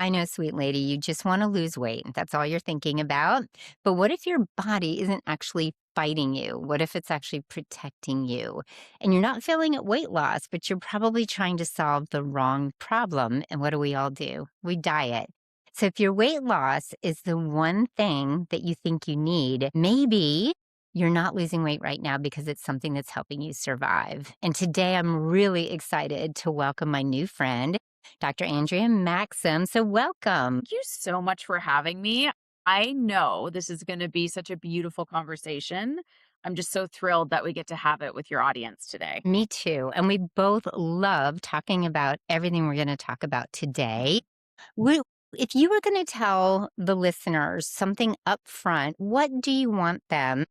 I know, sweet lady, you just want to lose weight. That's all you're thinking about. But what if your body isn't actually fighting you? What if it's actually protecting you? And you're not feeling at weight loss, but you're probably trying to solve the wrong problem. And what do we all do? We diet. So if your weight loss is the one thing that you think you need, maybe you're not losing weight right now because it's something that's helping you survive. And today I'm really excited to welcome my new friend, Dr. Andrea Maxim. So, welcome. Thank you so much for having me. I know this is going to be such a beautiful conversation. I'm just so thrilled that we get to have it with your audience today. Me too. And we both love talking about everything we're going to talk about today. We, if you were going to tell the listeners something up front, what do you want them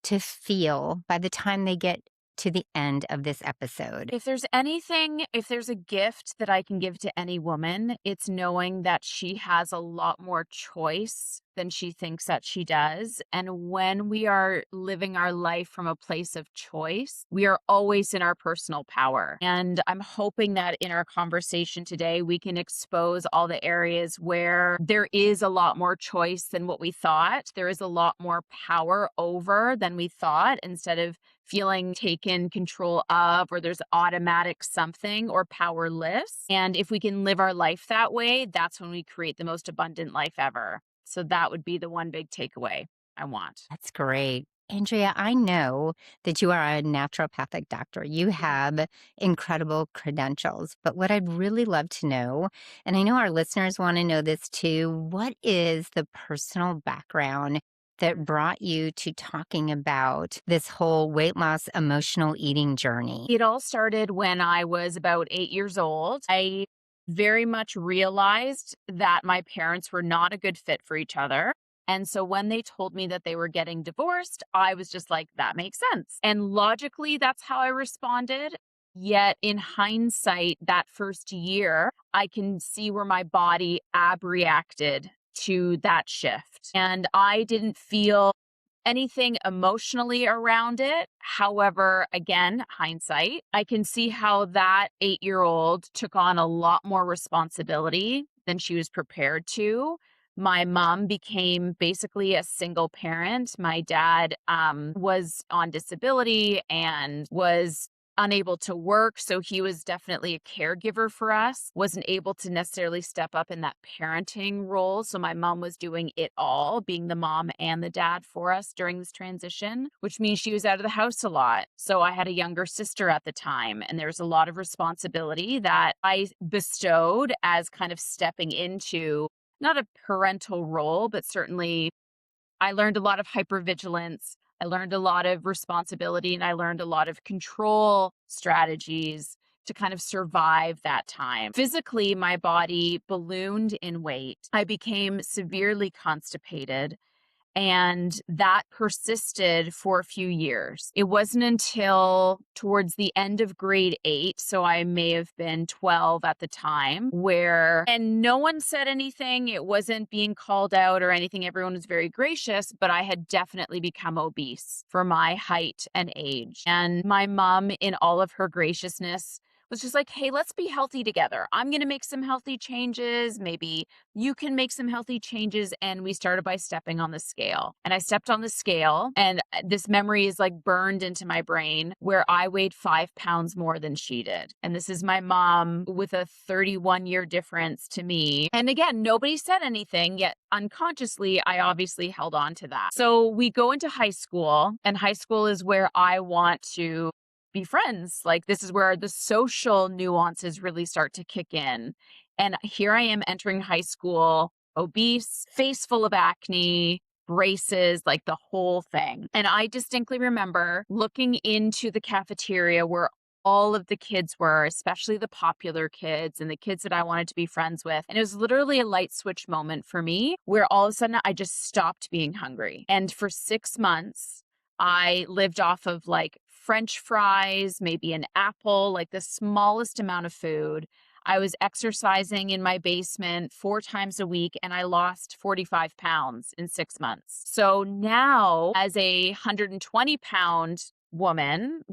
to feel by the time they get to the end of this episode? If there's a gift that I can give to any woman, it's knowing that she has a lot more choice than she thinks that she does. And when we are living our life from a place of choice, we are always in our personal power. And I'm hoping that in our conversation today, we can expose all the areas where there is a lot more choice than what we thought. There is a lot more power over than we thought, instead of feeling taken control of, or there's automatic something or powerless. And if we can live our life that way, that's when we create the most abundant life ever. So that would be the one big takeaway I want. That's great. Andrea, I know that you are a naturopathic doctor. You have incredible credentials. But what I'd really love to know, and I know our listeners want to know this too, what is the personal background that brought you to talking about this whole weight loss emotional eating journey? It all started when I was about 8 years old. I very much realized that my parents were not a good fit for each other. And so when they told me that they were getting divorced, I was just like, that makes sense. And logically, that's how I responded. Yet in hindsight, that first year, I can see where my body reacted to that shift. And I didn't feel anything emotionally around it. However, again, hindsight, I can see how that 8-year-old took on a lot more responsibility than she was prepared to. My mom became basically a single parent. My dad was on disability and was unable to work. So he was definitely a caregiver for us, wasn't able to necessarily step up in that parenting role. So my mom was doing it all, being the mom and the dad for us during this transition, which means she was out of the house a lot. So I had a younger sister at the time, and there was a lot of responsibility that I bestowed as kind of stepping into not a parental role, but certainly I learned a lot of hypervigilance. I learned a lot of responsibility, and I learned a lot of control strategies to kind of survive that time. Physically, my body ballooned in weight. I became severely constipated, and that persisted for a few years. It wasn't until towards the end of grade 8, so I may have been 12 at the time, and no one said anything. It wasn't being called out or anything. Everyone was very gracious, but I had definitely become obese for my height and age. And my mom, in all of her graciousness, was just like, hey, let's be healthy together. I'm going to make some healthy changes. Maybe you can make some healthy changes. And we started by stepping on the scale. And I stepped on the scale, and this memory is like burned into my brain, where I weighed 5 pounds more than she did. And this is my mom with a 31-year difference to me. And again, nobody said anything, yet unconsciously, I obviously held on to that. So we go into high school, and high school is where I want to be friends. Like, this is where the social nuances really start to kick in. And here I am entering high school, obese, face full of acne, braces, like the whole thing. And I distinctly remember looking into the cafeteria where all of the kids were, especially the popular kids and the kids that I wanted to be friends with. And it was literally a light switch moment for me, where all of a sudden I just stopped being hungry. And for 6 months, I lived off of like French fries, maybe an apple, like the smallest amount of food. I was exercising in my basement 4 times a week, and I lost 45 pounds in 6 months. So now, as a 120-pound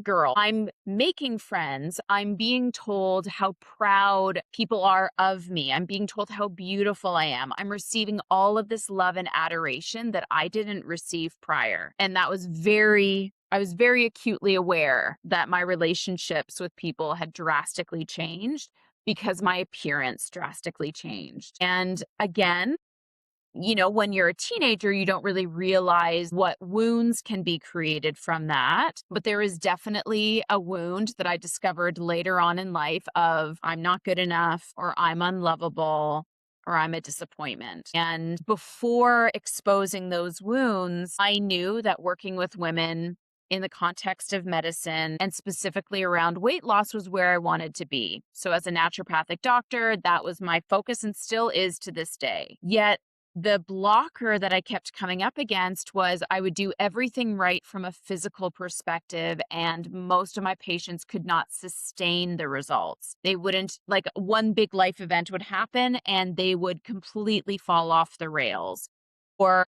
girl. I'm making friends. I'm being told how proud people are of me. I'm being told how beautiful I am. I'm receiving all of this love and adoration that I didn't receive prior. And I was very acutely aware that my relationships with people had drastically changed because my appearance drastically changed. And again, when you're a teenager, you don't really realize what wounds can be created from that. But there is definitely a wound that I discovered later on in life of I'm not good enough, or I'm unlovable, or I'm a disappointment. And before exposing those wounds, I knew that working with women in the context of medicine and specifically around weight loss was where I wanted to be. So as a naturopathic doctor, that was my focus and still is to this day. Yet the blocker that I kept coming up against was I would do everything right from a physical perspective, and most of my patients could not sustain the results. They wouldn't, like, one big life event would happen and they would completely fall off the rails. Or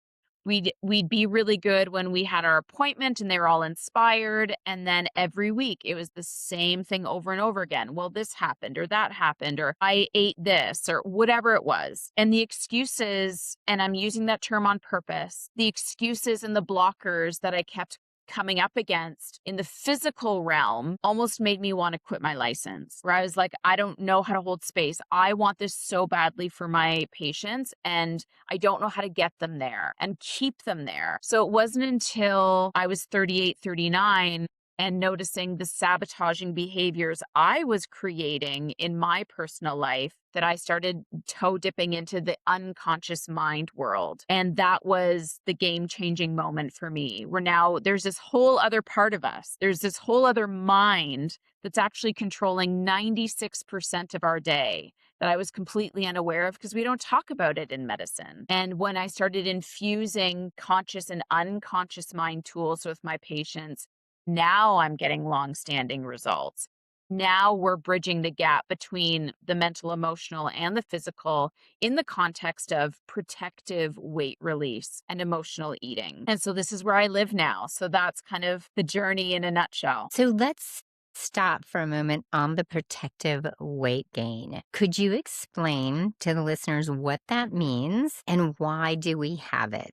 we'd be really good when we had our appointment and they were all inspired, and then every week it was the same thing over and over again. Well, this happened or that happened, or I ate this, or whatever it was. And the excuses, and I'm using that term on purpose, the excuses and the blockers that I kept coming up against in the physical realm almost made me want to quit my license, where I was like, I don't know how to hold space. I want this so badly for my patients, and I don't know how to get them there and keep them there. So it wasn't until I was 38, 39 and noticing the sabotaging behaviors I was creating in my personal life that I started toe dipping into the unconscious mind world. And that was the game-changing moment for me, where now there's this whole other part of us. There's this whole other mind that's actually controlling 96% of our day that I was completely unaware of because we don't talk about it in medicine. And when I started infusing conscious and unconscious mind tools with my patients, now I'm getting long-standing results. Now we're bridging the gap between the mental, emotional, and the physical in the context of protective weight release and emotional eating. And so this is where I live now. So that's kind of the journey in a nutshell. So let's stop for a moment on the protective weight gain. Could you explain to the listeners what that means and why do we have it?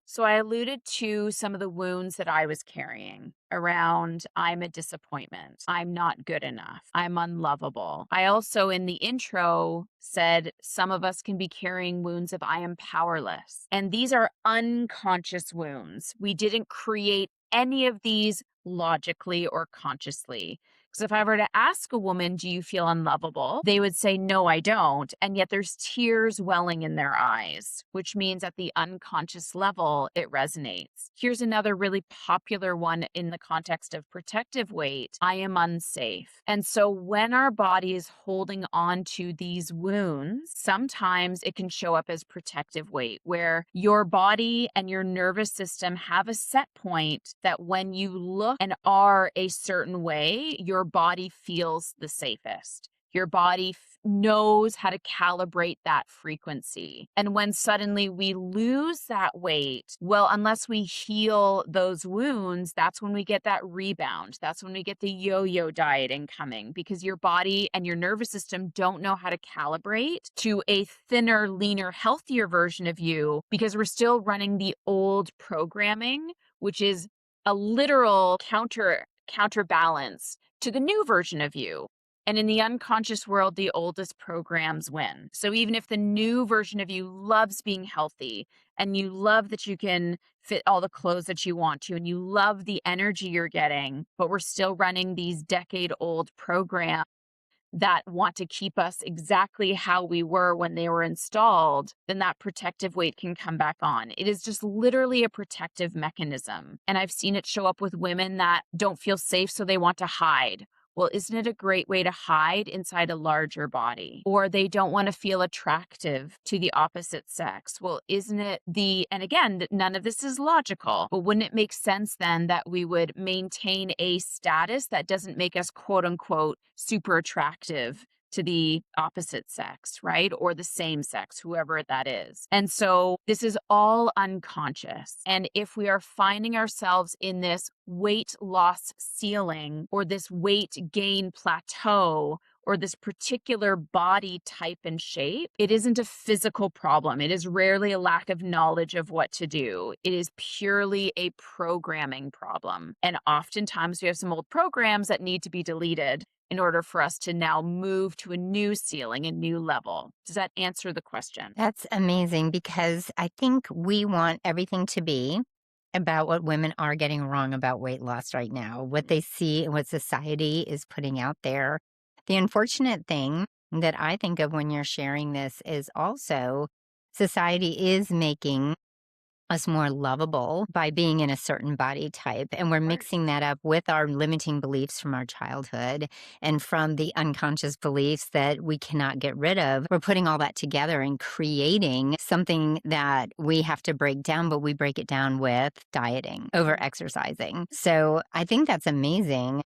So I alluded to some of the wounds that I was carrying around I'm a disappointment, I'm not good enough, I'm unlovable. I also, in the intro, said some of us can be carrying wounds of I am powerless. And these are unconscious wounds. We didn't create any of these logically or consciously. Because if I were to ask a woman, do you feel unlovable? They would say, no, I don't. And yet there's tears welling in their eyes, which means at the unconscious level, it resonates. Here's another really popular one in the context of protective weight. I am unsafe. And so when our body is holding on to these wounds, sometimes it can show up as protective weight, where your body and your nervous system have a set point that when you look and are a certain way, your body feels the safest. Your body knows how to calibrate that frequency. And when suddenly we lose that weight, well, unless we heal those wounds, that's when we get that rebound. That's when we get the yo-yo dieting coming, because your body and your nervous system don't know how to calibrate to a thinner, leaner, healthier version of you, because we're still running the old programming, which is a literal counterbalance to the new version of you. And in the unconscious world, the oldest programs win. So even if the new version of you loves being healthy and you love that you can fit all the clothes that you want to, and you love the energy you're getting, but we're still running these decade-old programs that want to keep us exactly how we were when they were installed, then that protective weight can come back on. It is just literally a protective mechanism. And I've seen it show up with women that don't feel safe, so they want to hide. Well, isn't it a great way to hide inside a larger body? Or they don't want to feel attractive to the opposite sex. Well, isn't it and again, none of this is logical, but wouldn't it make sense then that we would maintain a status that doesn't make us quote unquote super attractive to the opposite sex, right? Or the same sex, whoever that is. And so this is all unconscious. And if we are finding ourselves in this weight loss ceiling or this weight gain plateau, or this particular body type and shape, it isn't a physical problem. It is rarely a lack of knowledge of what to do. It is purely a programming problem. And oftentimes we have some old programs that need to be deleted in order for us to now move to a new ceiling, a new level. Does that answer the question? That's amazing because I think we want everything to be about what women are getting wrong about weight loss right now, what they see and what society is putting out there. The unfortunate thing that I think of when you're sharing this is also society is making us more lovable by being in a certain body type. And we're Course. mixing that up with our limiting beliefs from our childhood and from the unconscious beliefs that we cannot get rid of. We're putting all that together and creating something that we have to break down, but we break it down with dieting over Mhm. exercising. So I think that's amazing.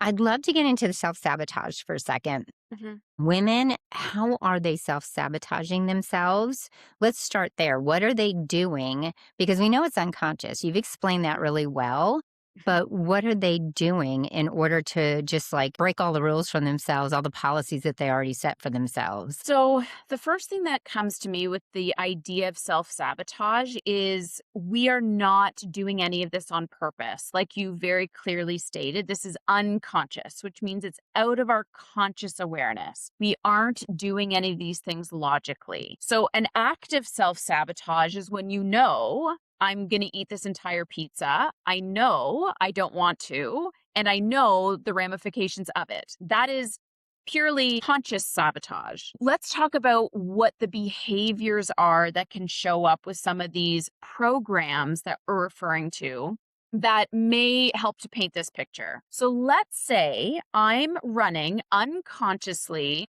I'd love to get into the self sabotage for a second. Mhm. Women, how are they self-sabotaging themselves? Let's start there. What are they doing? Because we know it's unconscious. You've explained that really well. But what are they doing in order to just like break all the rules from themselves, all the policies that they already set for themselves? So, the first thing that comes to me with the idea of self sabotage is we are not doing any of this on purpose. Like you very clearly stated, this is unconscious, which means it's out of our conscious awareness. We aren't doing any of these things logically. So, an act of self sabotage is when you know, I'm going to eat this entire pizza. I know I don't want to, and I know the ramifications of it. That is purely conscious sabotage. Let's talk about what the behaviors are that can show up with some of these programs that we're referring to that may help to paint this picture. So let's say I'm running unconsciously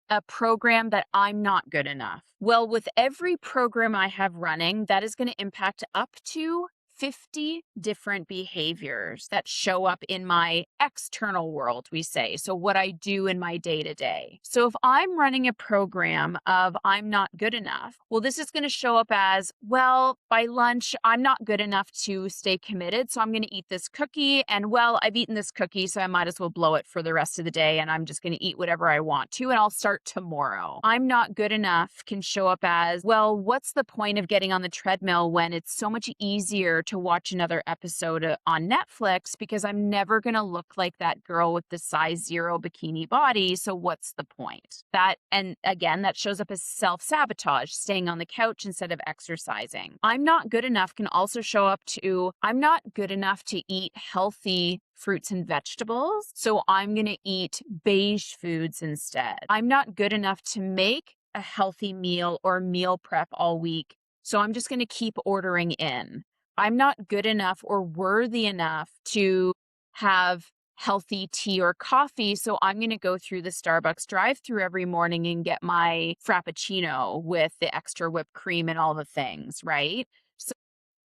a program that I'm not good enough. Well, with every program I have running, that is going to impact up to 50 different behaviors that show up in my external world, we say. So, what I do in my day to day. So, if I'm running a program of I'm not good enough, well, this is going to show up as well, by lunch, I'm not good enough to stay committed. So, I'm going to eat this cookie. And well, I've eaten this cookie, so I might as well blow it for the rest of the day. And I'm just going to eat whatever I want to, and I'll start tomorrow. I'm not good enough can show up as well, what's the point of getting on the treadmill when it's so much easier to watch another episode on Netflix because I'm never going to look like that girl with the size 0 bikini body. So what's the point? That, and again, that shows up as self sabotage, staying on the couch instead of exercising. I'm not good enough can also show up to I'm not good enough to eat healthy fruits and vegetables. So I'm going to eat beige foods instead. I'm not good enough to make a healthy meal or meal prep all week. So I'm just going to keep ordering in. I'm not good enough or worthy enough to have healthy tea or coffee. So I'm going to go through the Starbucks drive through every morning and get my Frappuccino with the extra whipped cream and all the things, right? So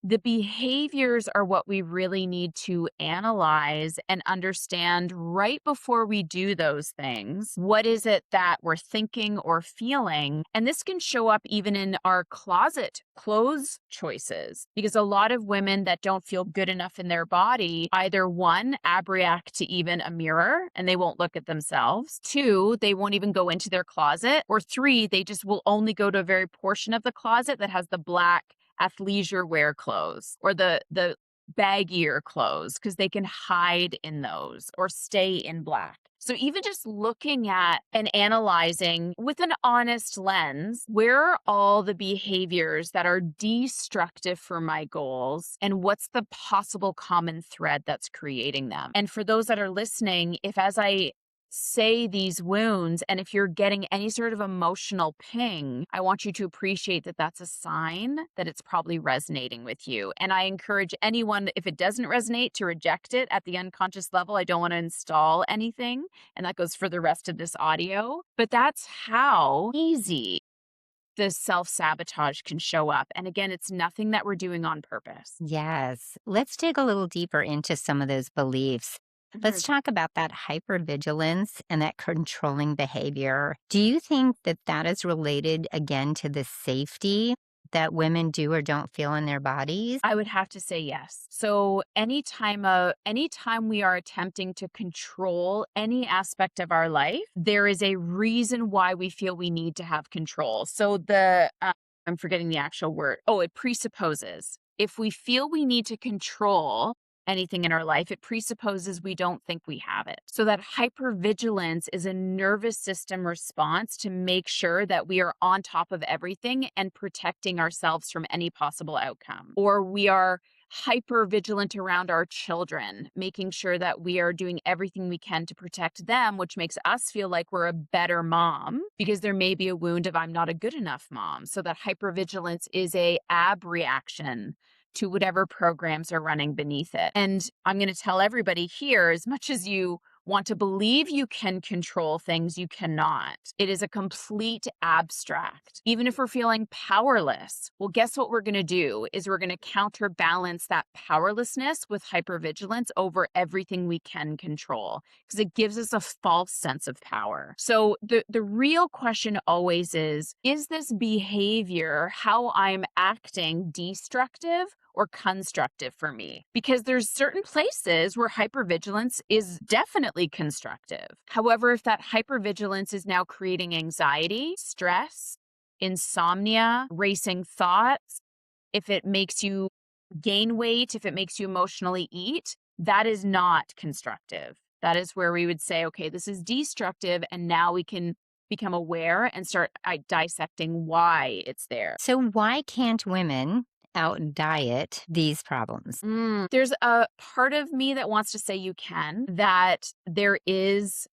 the behaviors are what we really need to analyze and understand right before we do those things. What is it that we're thinking or feeling? And this can show up even in our closet clothes choices, because a lot of women that don't feel good enough in their body, either one, abreact to even a mirror and they won't look at themselves. Two, they won't even go into their closet. Or three, they just will only go to a very portion of the closet that has the black athleisure wear clothes or the baggier clothes because they can hide in those or stay in black. So even just looking at and analyzing with an honest lens, where are all the behaviors that are destructive for my goals and what's the possible common thread that's creating them? And for those that are listening, if as I say these wounds, and if you're getting any sort of emotional ping, I want you to appreciate that that's a sign that it's probably resonating with you. And I encourage anyone, if it doesn't resonate, to reject it at the unconscious level. I don't want to install anything. And that goes for the rest of this audio. But that's how easy the self sabotage can show up. And again, it's nothing that we're doing on purpose. Yes. Let's dig a little deeper into some of those beliefs. Let's talk about that hypervigilance and that controlling behavior. Do you think that that is related again to the safety that women do or don't feel in their bodies? I would have to say yes. So anytime we are attempting to control any aspect of our life, there is a reason why we feel we need to have control. So I'm forgetting the actual word. Oh, it presupposes. If we feel we need to control anything in our life, it presupposes we don't think we have it. So that hypervigilance is a nervous system response to make sure that we are on top of everything and protecting ourselves from any possible outcome. Or we are hyper vigilant around our children, making sure that we are doing everything we can to protect them, which makes us feel like we're a better mom because there may be a wound of I'm not a good enough mom. So that hypervigilance is a reaction to whatever programs are running beneath it. And I'm going to tell everybody here, as much as you want to believe you can control things, you cannot. It is a complete abstract. Even if we're feeling powerless, well, guess what we're going to do is we're going to counterbalance that powerlessness with hypervigilance over everything we can control because it gives us a false sense of power. So the real question always is this behavior, how I'm acting, destructive or constructive for me? Because there's certain places where hypervigilance is definitely constructive. However, if that hypervigilance is now creating anxiety, stress, insomnia, racing thoughts, if it makes you gain weight, if it makes you emotionally eat, that is not constructive. That is where we would say, okay, this is destructive, and now we can become aware and start dissecting why it's there. So, why can't women out diet these problems? There's a part of me that wants to say you can, that there is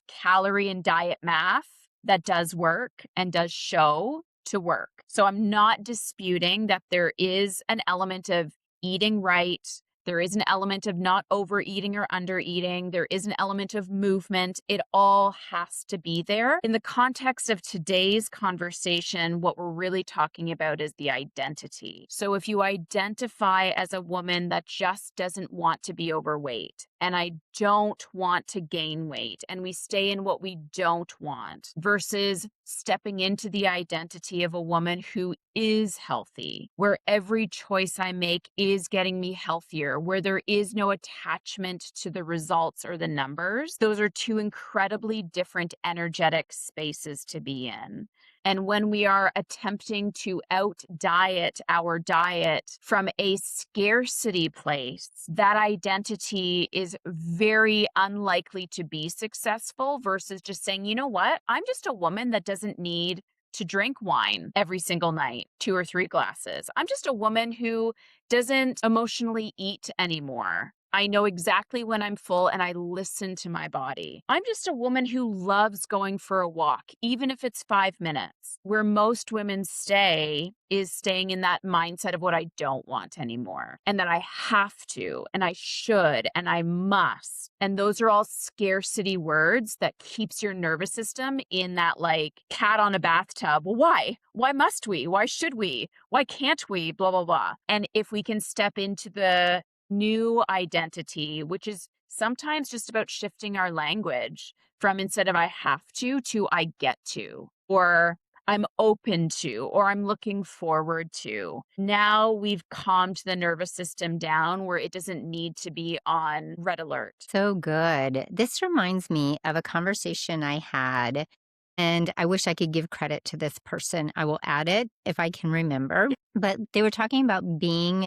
calorie and diet math that does work and does show to work. So I'm not disputing that there is an element of eating right. There is an element of not overeating or undereating. There is an element of movement. It all has to be there. In the context of today's conversation, what we're really talking about is the identity. So if you identify as a woman that just doesn't want to be overweight, and I don't want to gain weight, and we stay in what we don't want, versus stepping into the identity of a woman who is healthy, where every choice I make is getting me healthier, where there is no attachment to the results or the numbers. Those are two incredibly different energetic spaces to be in. And when we are attempting to out diet our diet from a scarcity place, that identity is very unlikely to be successful versus just saying, you know what? I'm just a woman that doesn't need to drink wine every single night, 2 or 3 glasses. I'm just a woman who doesn't emotionally eat anymore. I know exactly when I'm full and I listen to my body. I'm just a woman who loves going for a walk, even if it's 5 minutes. Where most women stay is staying in that mindset of what I don't want anymore and that I have to and I should and I must. And those are all scarcity words that keeps your nervous system in that like cat on a bathtub. Well, why? Why must we? Why should we? Why can't we? Blah, blah, blah. And if we can step into the new identity, which is sometimes just about shifting our language from instead of I have to I get to, or I'm open to, or I'm looking forward to. Now we've calmed the nervous system down where it doesn't need to be on red alert. So good. This reminds me of a conversation I had, and I wish I could give credit to this person. I will add it if I can remember. But they were talking about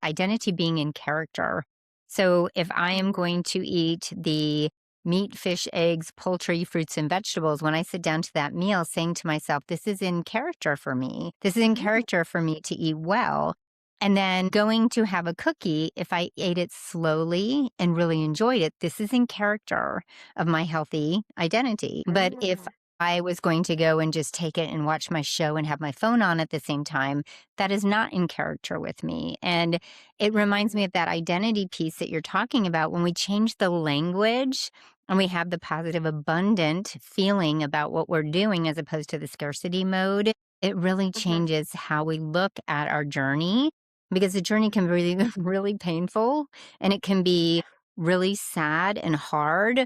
identity being in character. So if I am going to eat the meat, fish, eggs, poultry, fruits, and vegetables, when I sit down to that meal, saying to myself, this is in character for me. This is in character for me to eat well. And then going to have a cookie, if I ate it slowly and really enjoyed it, this is in character of my healthy identity. But if I was going to go and just take it and watch my show and have my phone on at the same time, that is not in character with me. And it reminds me of that identity piece that you're talking about. When we change the language and we have the positive, abundant feeling about what we're doing as opposed to the scarcity mode, it really changes how we look at our journey, because the journey can be really, really painful, and it can be really sad and hard,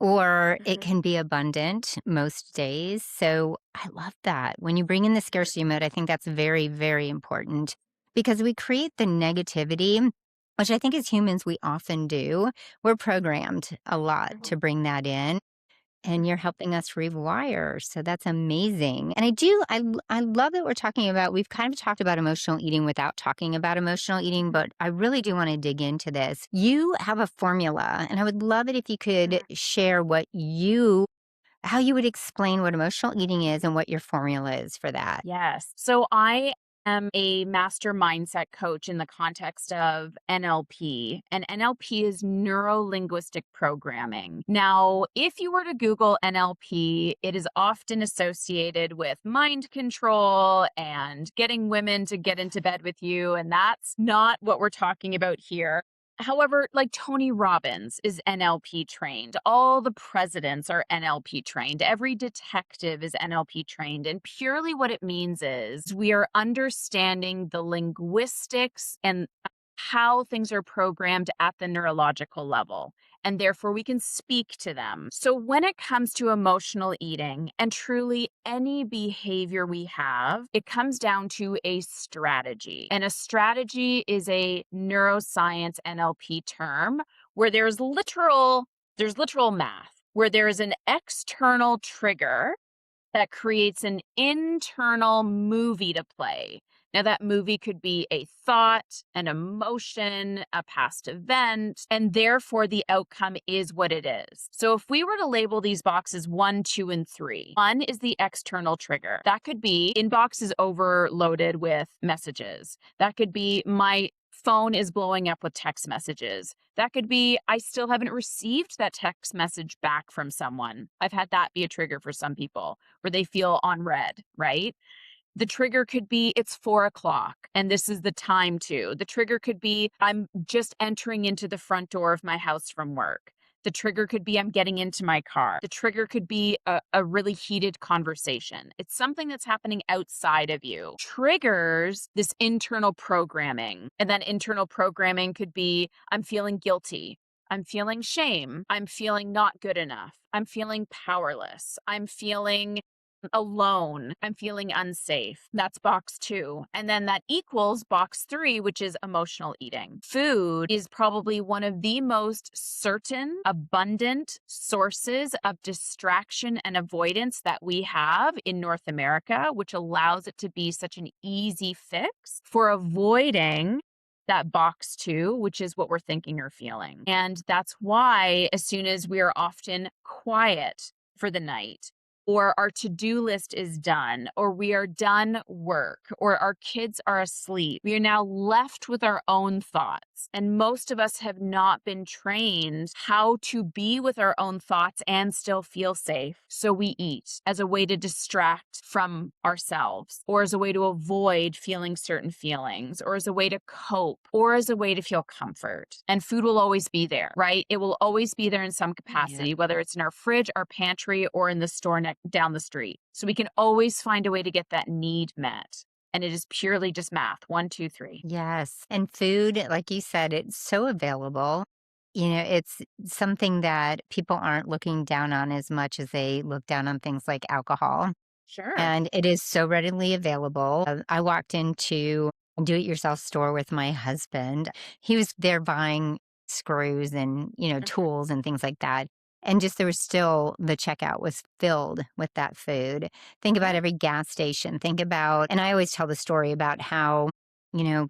or it Mhm. can be abundant most days. So I love that. When you bring in the scarcity mode, I think that's very, very important because we create the negativity, which I think as humans we often do. We're programmed a lot Mhm. to bring that in. And you're Mhm. helping us rewire, so that's amazing. And I love that we're talking about we've kind of talked about emotional eating without talking about emotional eating, Mhm. but I really do wanna dig into this. You have a formula, and I would love it if you could Mhm. share how you would explain what emotional eating is and what your formula is for that. Yes. So I am a master mindset coach in the context of NLP, and NLP is neuro linguistic programming. Now, if you were to Google NLP, it is often associated with mind control and getting women to get into bed with you. And that's not what we're talking about here. However, like Tony Robbins is NLP trained. All the presidents are NLP trained. Every detective is NLP trained. And purely what it means is we are understanding the linguistics and how things are programmed at the neurological level. And therefore, we can speak to them. So, when it comes to emotional eating and truly any behavior we have, it comes down to a strategy. And a strategy is a neuroscience NLP term where there's literal math, where there is an external trigger that creates an internal movie to play. Now, that movie could be a thought, an emotion, a past event, and therefore the outcome is what it is. So, if we were to label these boxes 1, 2, and 3, 1 is the external trigger. That could be inbox is overloaded with messages. That could be my phone is blowing up with text messages. That could be I still haven't received that text message back from someone. I've had that be a trigger for some people where they feel on red, right? The trigger could be it's 4 o'clock and this is the time to. The trigger could be I'm just entering into the front door of my house from work. The trigger could be I'm getting into my car. The trigger could be a really heated conversation. It's something that's happening outside of you. Triggers this internal programming. And that internal programming could be I'm feeling guilty. I'm feeling shame. I'm feeling not good enough. I'm feeling powerless. I'm feeling alone. I'm feeling unsafe. That's box 2. And then that equals box 3, which is emotional eating. Food is probably one of the most certain, abundant sources of distraction and avoidance that we have in North America, which allows it to be such an easy fix for avoiding that box 2, which is what we're thinking or feeling. And that's why, as soon as we are often quiet for the night, or our to-do list is done, or we are done work, or our kids are asleep, we are now left with our own thoughts. And most of us have not been trained how to be with our own thoughts and still feel safe. So we eat as a way to distract from ourselves, or as a way to avoid feeling certain feelings, or as a way to cope, or as a way to feel comfort. And food will always be there, right? It will always be there in some Yeah. capacity, whether it's in our fridge, our pantry, or in the store down the street. So we can always find a way to get that need met. And it is purely just math 1, 2, 3. Yes, and food, like you said, it's so available. It's something that people aren't looking down on as much as they look down on things like alcohol. Sure. And it is so readily available. I walked into a do-it-yourself store with my husband. He was there buying screws and, Mhm. tools and things like that. And just there was still the checkout was filled with that food. Think about Yeah. every gas station. Think about, and I always tell the story about how,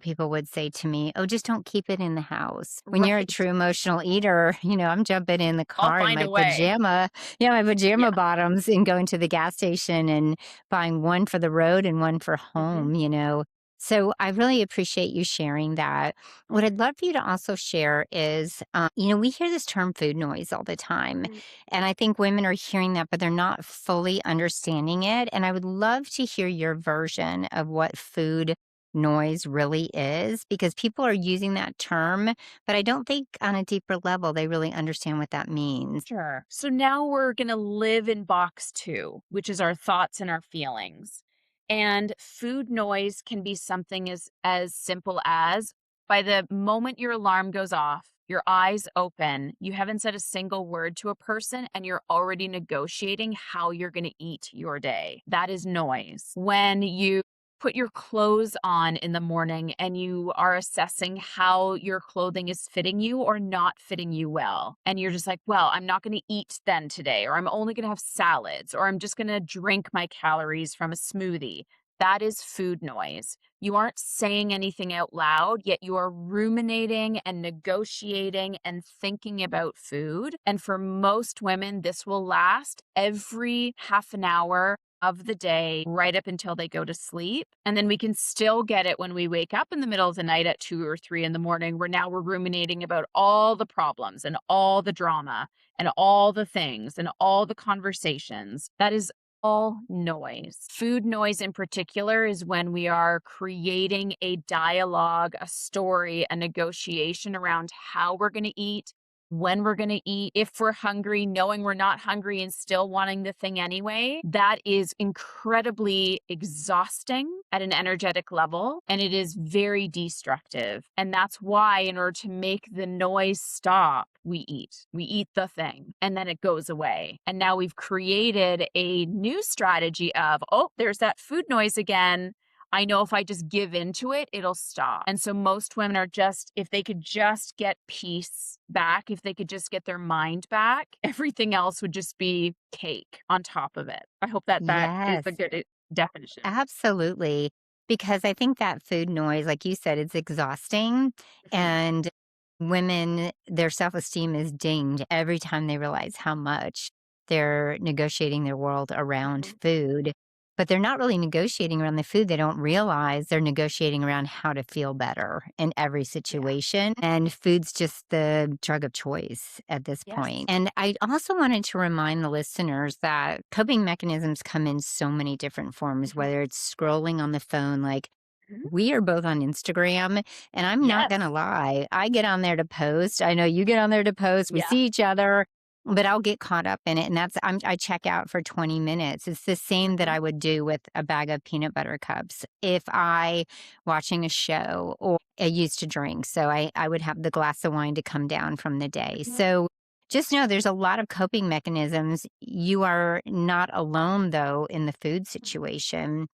people would say to me, "Oh, just don't keep it in the house." When you're a Right. true emotional eater, I'm jumping in the I'll car in find my a way. pajama Yeah. bottoms and going to the gas station and buying one for the road and one for Mhm. home. So I really appreciate you sharing that. What Mhm. I'd love for you to also share is, we hear this term food noise all the time. Mhm. And I think women are hearing that, but they're not fully understanding it. And I would love to hear your version of what food noise really is because people are using that term, but I don't think on a deeper level they really understand what that means. Sure. So now we're going to live in box 2, which is our thoughts and our feelings. And food noise can be something as simple as by the moment your alarm goes off, your eyes open, you haven't said a single word to a person, and you're already negotiating how you're going to eat your day. That is noise. When you put your clothes on in the morning and you are assessing how your clothing is fitting you or not fitting you well. And you're just like, well, I'm not going to eat then today, or I'm only going to have salads, or I'm just going to drink my calories from a smoothie. That is food noise. You aren't saying anything out loud, yet you are ruminating and negotiating and thinking about food. And for most women, this will last every half an hour of the day right up until they go to sleep. And then we can still get it when we wake up in the middle of the night at 2 or 3 in the morning, where now we're ruminating about all the problems and all the drama and all the things and all the conversations. That is all noise. Food noise in particular is when we are creating a dialogue, a story, a negotiation around how we're going to eat, when we're going to eat, if we're hungry, knowing we're not hungry and still wanting the thing anyway. That is incredibly exhausting at an energetic level, and it is very destructive. And that's why, in order to make the noise stop, we eat. We eat the thing, and then it goes away. And now we've created a new strategy of, oh, there's that food noise again. I know if I just give into it, it'll stop. And so most women are just, if they could just get peace back, if they could just get their mind back, everything else would just be cake on top of it. I hope that that is Yes. a good definition. Absolutely. Because I think that food noise, like you said, it's exhausting. Mhm. And women, their self esteem is dinged every time they realize how much they're negotiating their world around Mhm. food. But they're not really negotiating around the food. They don't realize they're negotiating around how to feel better in every Yeah. situation. And food's just the drug of choice at this Yes. point. And I also wanted to remind the listeners that coping mechanisms come in so many different forms, Mhm. whether it's scrolling on the phone, like Mhm. we are both on Instagram, and I'm not Yes. gonna lie, I get on there to post. I know you get on there to post. We Yeah. see each other, but I'll get caught up in it, and I check out for 20 minutes. It's the same that Mhm. I would do with a bag of peanut butter cups. If I watching a show, or I used to drink, so I would have the glass of wine to come down from the day. Mhm. So just know there's a lot of coping mechanisms. You are not alone though in the food situation.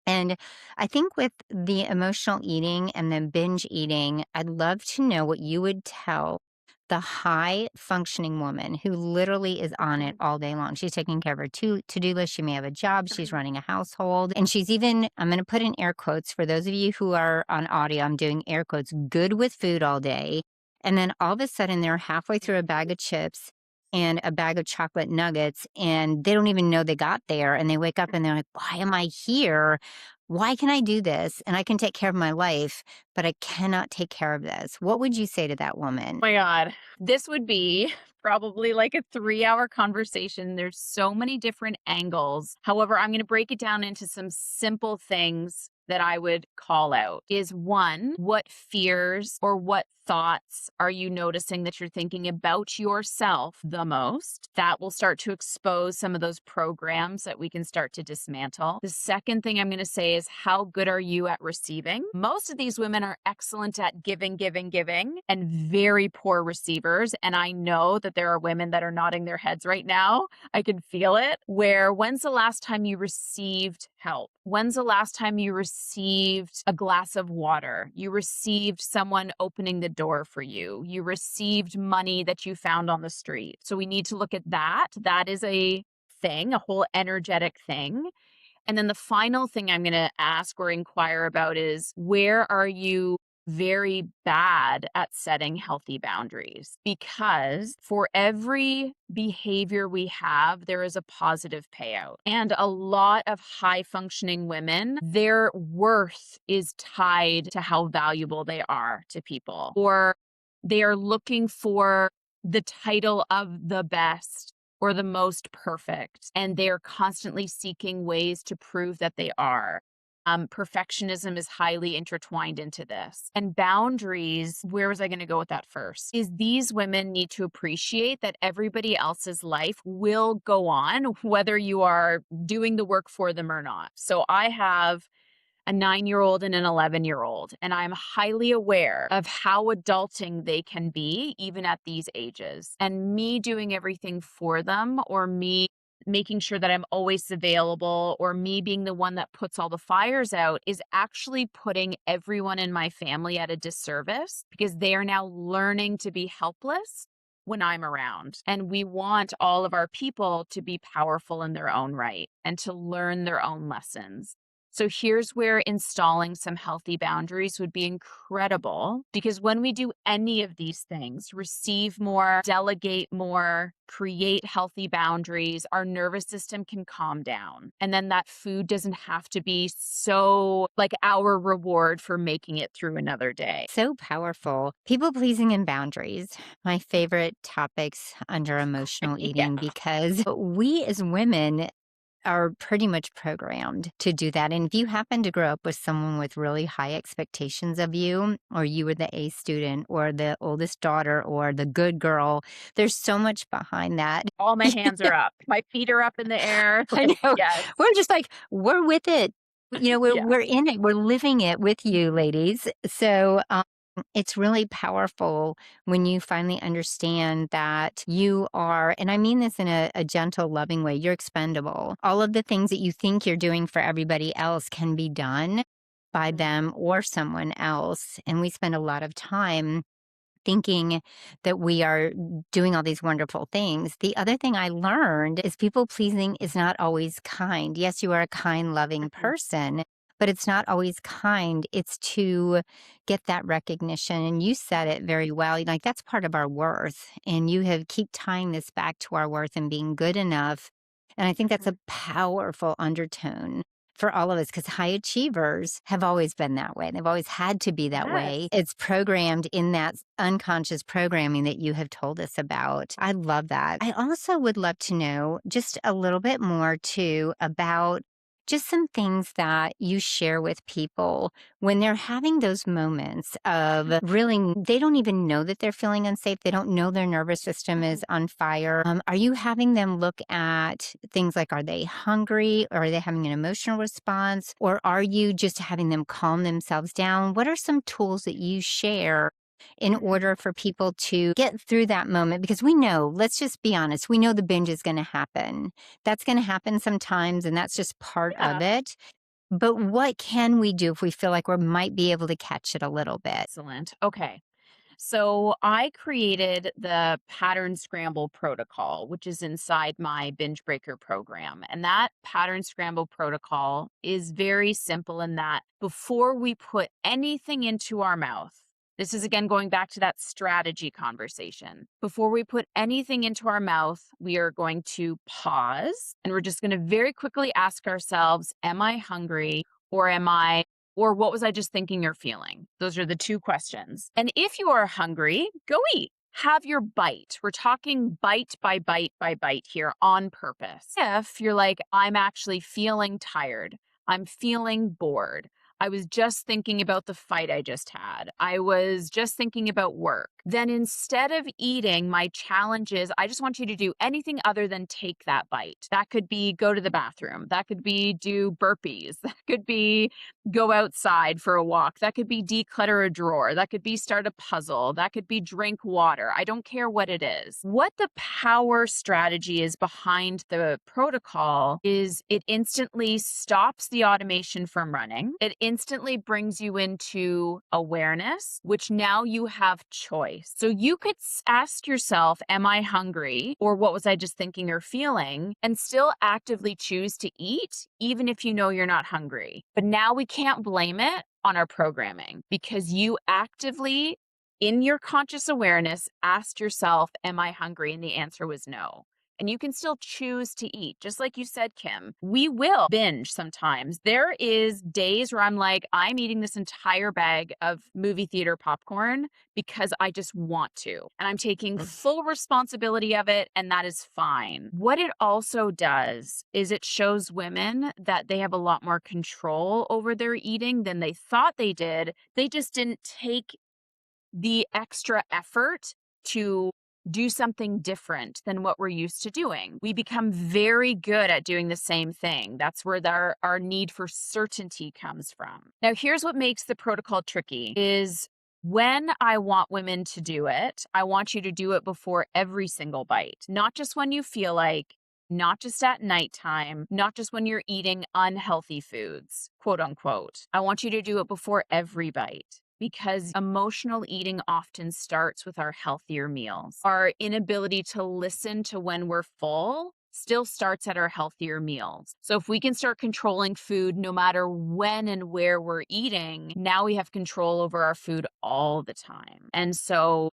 And I think with the emotional eating and the binge eating, I'd love to know what you would tell the high functioning woman who literally is on it Mhm. all day long. She's taking care of her to do list. She may have a job. She's Mhm. running a household. And she's even, I'm going to put in air quotes for those of you who are on audio, I'm doing air quotes, good with food all day. And then all of a sudden they're halfway through a bag of chips and a bag of chocolate nuggets, and they don't even know they got there. And they wake up and they're like, why am I here? Why can I do this and I can take care of my life, but I cannot take care of this? What would you say to that woman? My God, this would be probably like a 3-hour conversation. There's so many different angles. However, I'm going to break it down into some simple things that I would call out. Is one, what fears or what thoughts are you noticing that you're thinking about yourself the most? That will start to expose some of those programs that we can start to dismantle. The second thing I'm going to say is, how good are you at receiving? Most of these women are excellent at giving, giving, giving, and very poor receivers. And I know that there are women that are nodding their heads right now. I can feel it. Where, when's the last time you received help? When's the last time you received a glass of water? You received someone opening the door for you. You received money that you found on the street. So we need to look at that. That is a thing, a whole energetic thing. And then the final thing I'm going to ask or inquire about is, where are you very bad at setting healthy boundaries? Because for every behavior we have, there is a positive payout. And a lot of high functioning women, their worth is tied to how valuable they are to people, or they are looking for the title of the best or the most perfect, and they're constantly seeking ways to prove that they are. Perfectionism is highly intertwined into this. And boundaries, where was I going to go with that first? Is these women need to appreciate that everybody else's life will go on, whether you are doing the work for them or not. So I have a 9-year-old and an 11-year-old, and I'm highly aware of how adulting they can be even at these ages. And me doing everything for them, or me making sure that I'm always available, or me being the one that puts all the fires out, is actually putting everyone in my family at a disservice because they are now learning to be helpless when I'm around. And we want all of our people to be powerful in their own right and to learn their own lessons. So here's where installing some healthy boundaries would be incredible, because when we do any of these things, receive more, delegate more, create healthy boundaries, our nervous system can calm down. And then that food doesn't have to be so like our reward for making it through another day. So powerful. People pleasing and boundaries, my favorite topics under emotional Yeah. eating, because we as women are pretty much programmed to do that. And if you happen to grow up with someone with really high expectations of you, or you were the A student, or the oldest daughter, or the good girl, there's so much behind that. All my hands are up. My feet are up in the air. I Like, know. yes. We're just like, we're with it. Yeah. We're in it. We're living it with you, ladies. So it's really powerful when you finally understand that you are, and I mean this in a gentle, loving way, you're expendable. All of the things that you think you're doing for everybody else can be done by Mhm. them or someone else. And we spend a lot of time thinking that we are doing all these wonderful things. The other thing I learned is people pleasing is not always kind. Yes, you are a kind, loving Mhm. person, but it's not always kind. It's to get that recognition. And you said it very well. Like that's part of our worth. And you have keep tying this back to our worth and being good enough. And I think that's Mhm. a powerful undertone for all of us, because high achievers have always been that way. They've always had to be that way. Yes. It's programmed in that unconscious programming that you have told us about. I love that. I also would love to know just a little bit more too about just some things that you share with people when they're having those moments of really, they don't even know that they're feeling unsafe. They don't know their nervous system Mhm. is on fire. Are you having them look at things like, are they hungry? Or are they having an emotional response? Or are you just having them calm themselves down? What are some tools that you share in Mhm. order for people to get through that moment? Because we know, let's just be honest, we know the binge is going to happen. That's going to happen sometimes, and that's just part of Yeah. it. But what can we do if we feel like we might be able to catch it a little bit? Excellent. Okay. So I created the pattern scramble protocol, which is inside my binge breaker program. And that pattern scramble protocol is very simple in that before we put anything into our mouth, this is again going back to that strategy conversation. Before we put anything into our mouth, we are going to pause and we're just going to very quickly ask ourselves, am I hungry? Or what was I just thinking or feeling? Those are the two questions. And if you are hungry, go eat. Have your bite. We're talking bite by bite by bite here on purpose. If you're like, I'm actually feeling tired, I'm feeling bored, I was just thinking about the fight I just had, I was just thinking about work, then instead of eating, my challenge is I just want you to do anything other than take that bite. That could be go to the bathroom, that could be do burpees, that could be go outside for a walk. That could be declutter a drawer. That could be start a puzzle. That could be drink water. I don't care what it is. What the power strategy is behind the protocol is it instantly stops the automation from running. It instantly brings you into awareness, which now you have choice. So you could ask yourself, am I hungry? Or what was I just thinking or feeling? And still actively choose to eat, even if you know you're not hungry. But now we can't blame it on our programming because you actively, in your conscious awareness, asked yourself, am I hungry? And the answer was no. And you can still choose to eat. Just like you said, Kim, we will binge sometimes. There is days where I'm like, I'm eating this entire bag of movie theater popcorn because I just want to. And I'm taking full responsibility of it, and that is fine. What it also does is it shows women that they have a lot more control over their eating than they thought they did. They just didn't take the extra effort to do something different than what we're used to doing. We become very good at doing the same thing. That's where our need for certainty comes from. Now, here's what makes the protocol tricky is when I want women to do it, I want you to do it before every single bite, not just when you feel like, not just at nighttime, not just when you're eating unhealthy foods, quote unquote. I want you to do it before every bite because emotional eating often starts with our healthier meals. Our inability to listen to when we're full still starts at our healthier meals. So if we can start controlling food no matter when and where we're eating, now we have control over our food all the time. And so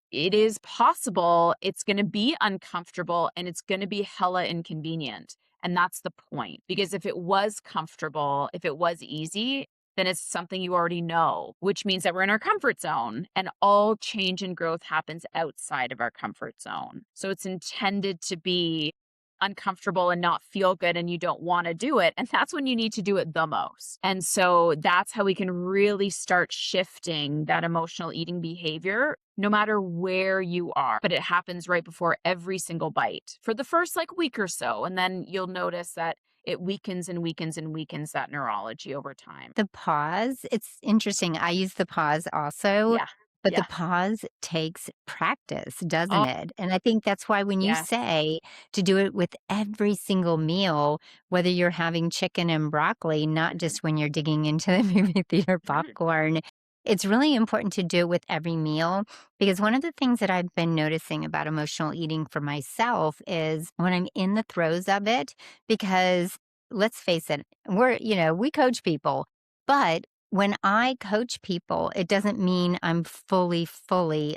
it is possible it's going to be uncomfortable and it's going to be hella inconvenient. And that's the point. Because if it was comfortable, if it was easy, then it's something you already know, which means that we're in our comfort zone and all change and growth happens outside of our comfort zone. So it's intended to be uncomfortable and not feel good and you don't want to do it. And that's when you need to do it the most. And so that's how we can really start shifting that emotional eating behavior no matter where you are. But it happens right before every single bite for the first like week or so. And then you'll notice that it weakens and weakens and weakens that neurology over time. The pause, it's interesting. I use the pause also, Yeah. but the Yeah. pause takes practice, doesn't Oh, it? And I think that's why when you yes. say to do it with every single meal, whether you're having chicken and broccoli, not Mhm. just when you're digging into the movie theater Mhm. popcorn, it's really important to do it with every meal because one of the things that I've been noticing about emotional eating for myself is when I'm in the throes of it, because let's face it, we coach people, but when I coach people, it doesn't mean I'm fully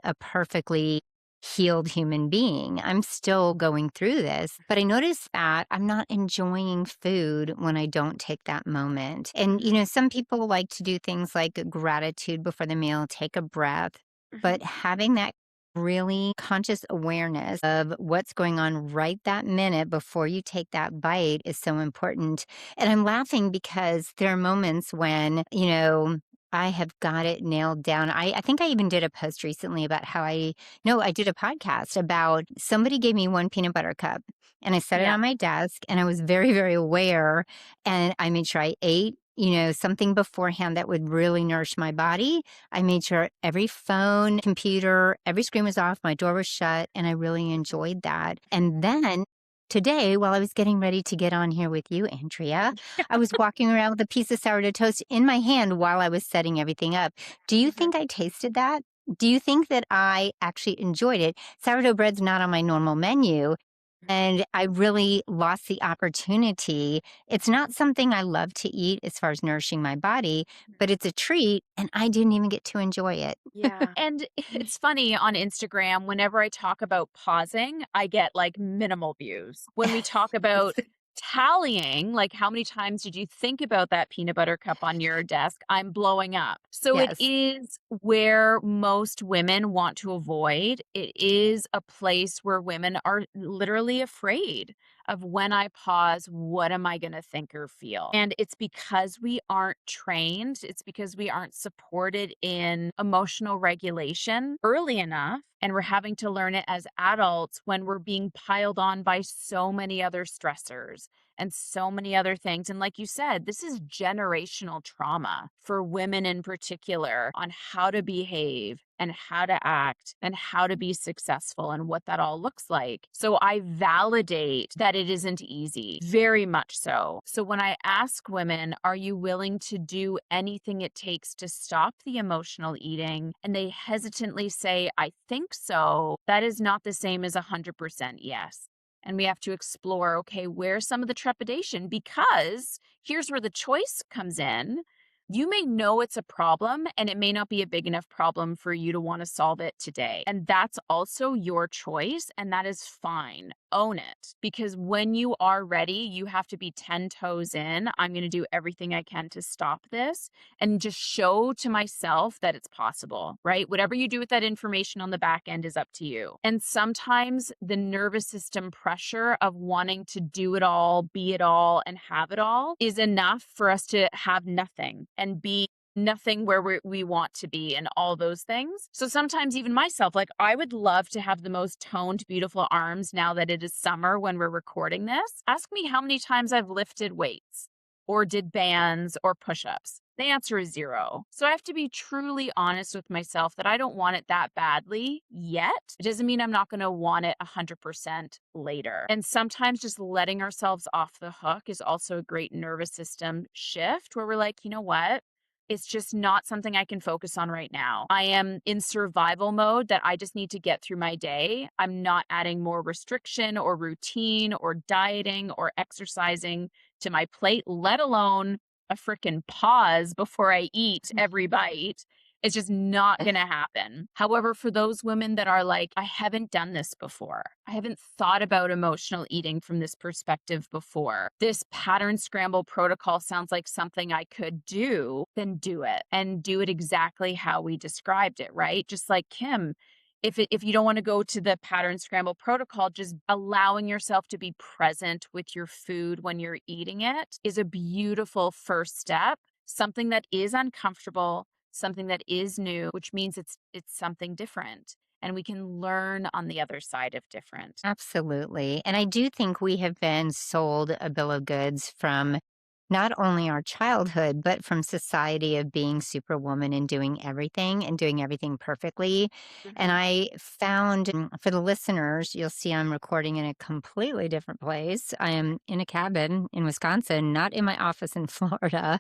a perfectly healed human being. I'm still going through this, but I notice that I'm not enjoying food when I don't take that moment. And, Mhm. some people like to do things like gratitude before the meal, take a breath, Mhm. but having that really conscious awareness of what's going on right that minute before you take that bite is so important. And I'm laughing because there are moments when, I have got it nailed down. I think I even did a post recently about how no, I did a podcast about somebody gave me one peanut butter cup and I set it Yeah. on my desk and I was very, very aware and I made sure I ate, something beforehand that would really nourish my body. I made sure every phone, computer, every screen was off, my door was shut, and I really enjoyed that. And then today, while I was getting ready to get on here with you, Andrea, I was walking around with a piece of sourdough toast in my hand while I was setting everything up. Do you Mhm. think I tasted that? Do you think that I actually enjoyed it? Sourdough bread's not on my normal menu. And I really lost the opportunity. It's not something I love to eat as far as nourishing my body, but it's a treat, and I didn't even get to enjoy it. Yeah. And it's funny on Instagram, whenever I talk about pausing, I get like minimal views. When we talk about tallying, like how many times did you think about that peanut butter cup on your desk? I'm blowing up. So it Yes. is where most women want to avoid. It is a place where women are literally afraid of when I pause, what am I going to think or feel? And it's because we aren't trained, it's because we aren't supported in emotional regulation early enough. And we're having to learn it as adults when we're being piled on by so many other stressors and so many other things. And like you said, this is generational trauma for women in particular on how to behave and how to act and how to be successful and what that all looks like. So I validate that it isn't easy, very much so. So when I ask women, are you willing to do anything it takes to stop the emotional eating? And they hesitantly say, I think so. That is not the same as 100% yes. And we have to explore, okay, where's some of the trepidation? Because here's where the choice comes in. You may know it's a problem and it may not be a big enough problem for you to want to solve it today. And that's also your choice and that is fine. Own it. Because when you are ready, you have to be 10 toes in. I'm going to do everything I can to stop this and just show to myself that it's possible, right? Whatever you do with that information on the back end is up to you. And sometimes the nervous system pressure of wanting to do it all, be it all, and have it all is enough for us to have nothing and be nothing where we want to be and all those things. So sometimes even myself, like I would love to have the most toned, beautiful arms now that it is summer when we're recording this. Ask me how many times I've lifted weights or did bands or push-ups. The answer is zero. So I have to be truly honest with myself that I don't want it that badly yet. It doesn't mean I'm not going to want it 100% later. And sometimes just letting ourselves off the hook is also a great nervous system shift where we're like, you know what? It's just not something I can focus on right now. I am in survival mode that I just need to get through my day. I'm not adding more restriction or routine or dieting or exercising to my plate, let alone a freaking pause before I eat every bite. It's just not going to happen. However, for those women that are like, I haven't done this before, I haven't thought about emotional eating from this perspective before, this pattern scramble protocol sounds like something I could do, then do it and do it exactly how we described it, right? Just like Kim, if you don't want to go to the pattern scramble protocol, just allowing yourself to be present with your food when you're eating it is a beautiful first step, something that is uncomfortable, something that is new, which means it's something different and we can learn on the other side of different. Absolutely. And I do think we have been sold a bill of goods from not only our childhood, but from society of being superwoman and doing everything perfectly. And Mhm. I found for the listeners, you'll see I'm recording in a completely different place. I am in a cabin in Wisconsin, not in my office in Florida.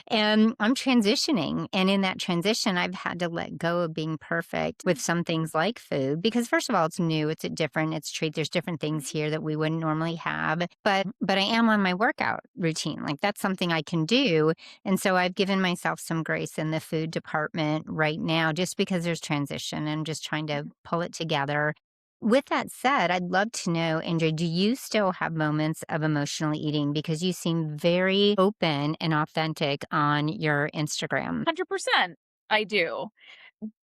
And I'm transitioning. And in that transition, I've had to let go of being perfect with some things like food because first of all, it's new, it's a different, it's treat. There's different things here that we wouldn't normally have. But I am on my workout routine. Like that's something I can do. And so I've given myself some grace in the food department right now just because there's transition and I'm just trying to pull it together. With that said, I'd love to know, Andrea, do you still have moments of emotional eating? Because you seem very open and authentic on your Instagram. 100%. I do.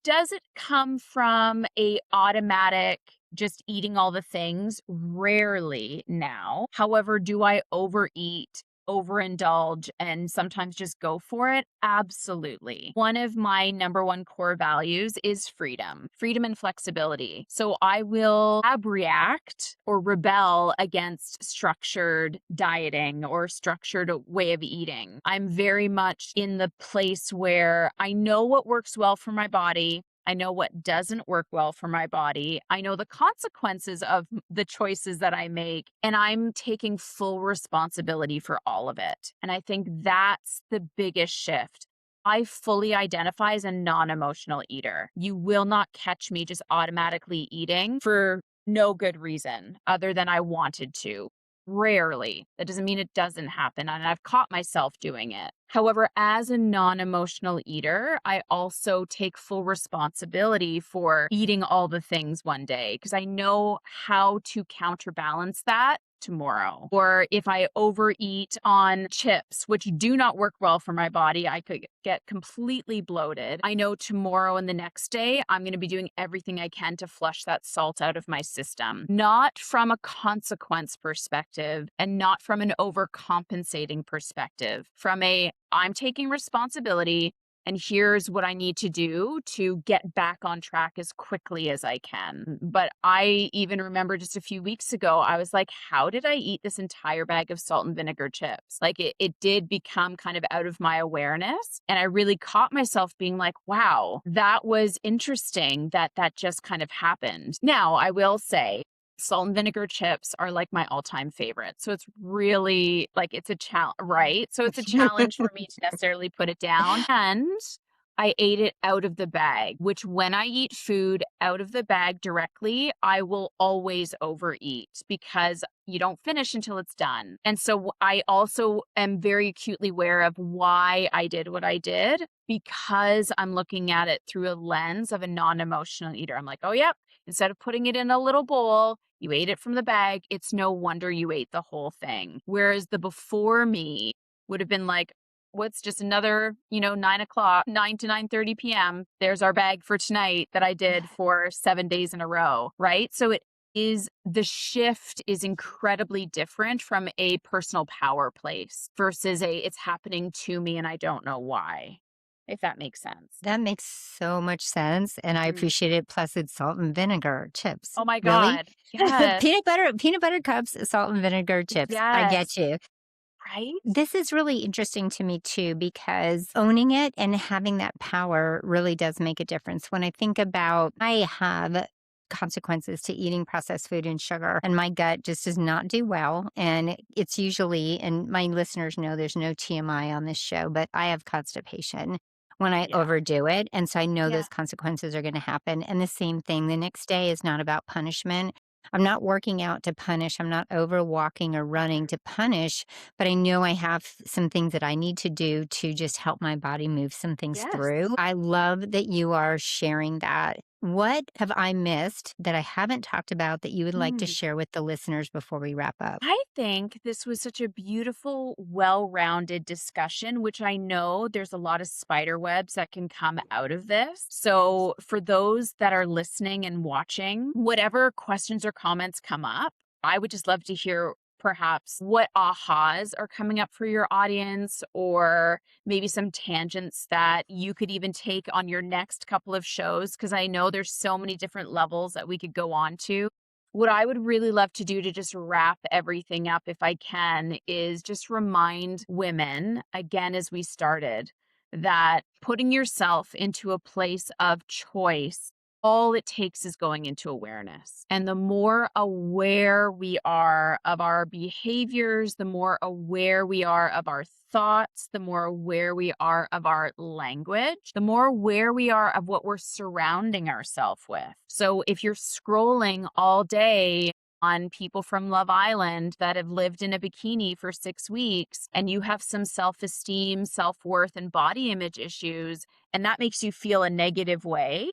Does it come from a automatic just eating all the things? Rarely now. However, do I overeat, overindulge, and sometimes just go for it? Absolutely. One of my number one core values is freedom and flexibility. So I will react or rebel against structured dieting or structured way of eating. I'm very much in the place where I know what works well for my body. I know what doesn't work well for my body. I know the consequences of the choices that I make, and I'm taking full responsibility for all of it. And I think that's the biggest shift. I fully identify as a non emotional eater. You will not catch me just automatically eating for no good reason other than I wanted to. Rarely. That doesn't mean it doesn't happen, and I've caught myself doing it. However, as a non-emotional eater, I also take full responsibility for eating all the things one day because I know how to counterbalance that tomorrow. Or if I overeat on chips, which do not work well for my body, I could get completely bloated. I know tomorrow and the next day, I'm going to be doing everything I can to flush that salt out of my system, not from a consequence perspective and not from an overcompensating perspective, from a I'm taking responsibility and here's what I need to do to get back on track as quickly as I can. But I even remember just a few weeks ago, I was like, how did I eat this entire bag of salt and vinegar chips? Like it did become kind of out of my awareness. And I really caught myself being like, wow, that was interesting that that just kind of happened. Now, I will say, salt and vinegar chips are like my all-time favorite. So it's really like it's a challenge, right? So it's a challenge for me to necessarily put it down. And I ate it out of the bag, which when I eat food out of the bag directly, I will always overeat because you don't finish until it's done. And so I also am very acutely aware of why I did what I did because I'm looking at it through a lens of a non-emotional eater. I'm like, oh, yep. Instead of putting it in a little bowl, you ate it from the bag. It's no wonder you ate the whole thing. Whereas the before me would have been like, what's just another, 9 o'clock, 9 to 9:30 p.m. There's our bag for tonight that I did for 7 days in a row, right? So the shift is incredibly different from a personal power place versus it's happening to me and I don't know why. if that makes sense. That makes so much sense, and I Mhm. appreciate it, plus it's salt and vinegar chips. Oh my Really? god. Yes. Peanut butter cups, salt and vinegar chips. I Yes. get you. Right? This is really interesting to me too, because owning it and having that power really does make a difference. When I think about, I have consequences to eating processed food and sugar, and my gut just does not do well. And it's usually, and my listeners know there's no TMI on this show, but I have constipation when I Yeah. overdo it. And so I know Yeah. those consequences are going to happen. And the same thing, the next day is not about punishment. I'm not working out to punish. I'm not over walking or running to punish, but I know I have some things that I need to do to just help my body move some things Yes. through. I love that you are sharing that. What have I missed that I haven't talked about that you would like to Mm. share with the listeners before we wrap up? I think this was such a beautiful, well rounded discussion, which I know there's a lot of spider webs that can come out of this. So, for those that are listening and watching, whatever questions or comments come up, I would just love to hear perhaps what ahas are coming up for your audience, or maybe some tangents that you could even take on your next couple of shows. Because I know there's so many different levels that we could go on to. What I would really love to do to just wrap everything up, if I can, is just remind women, again, as we started, that putting yourself into a place of choice, all it takes is going into awareness. And the more aware we are of our behaviors, the more aware we are of our thoughts, the more aware we are of our language, the more aware we are of what we're surrounding ourselves with. So if you're scrolling all day on people from Love Island that have lived in a bikini for 6 weeks, and you have some self esteem, self worth, and body image issues, and that makes you feel a negative way,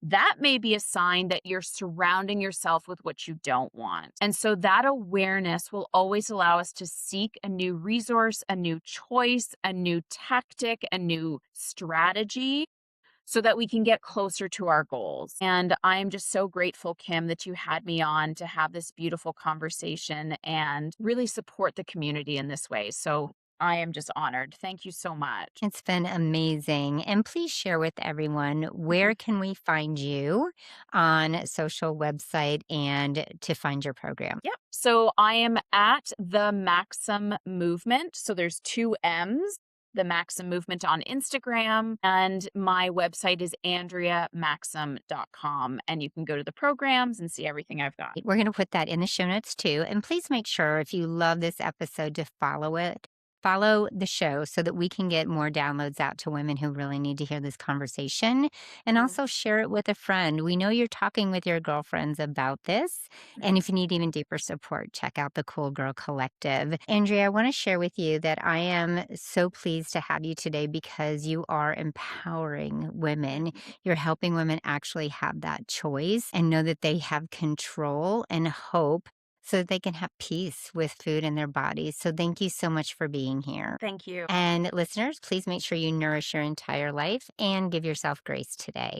that may be a sign that you're surrounding yourself with what you don't want. And so that awareness will always allow us to seek a new resource, a new choice, a new tactic, a new strategy, so that we can get closer to our goals. And I am just so grateful, Kim, that you had me on to have this beautiful conversation and really support the community in this way. So I am just honored. Thank you so much. It's been amazing. And please share with everyone, Mhm. where can we find you on social website and to find your program? Yep. So I am at the Maxim Movement. So there's two M's, the Maxim Movement on Instagram. And my website is AndreaMaxim.com. And you can go to the programs and see everything I've got. We're going to put that in the show notes too. And please make sure, if you love this episode, to follow it. Follow the show so that we can get more downloads out to women who really need to hear this conversation, and Mm, also share it with a friend. We know you're talking with your girlfriends about this. And mhm. if you need even deeper support, check out the Cool Girl Collective. Andrea, I want to share with you that I am so pleased to have you today, because you are empowering women. Mhm. You're helping women actually have that choice and know that they have control and hope, so that they can have peace with food in their bodies. So thank you so much for being here. Thank you. And listeners, please make sure you nourish your entire life and give yourself grace today.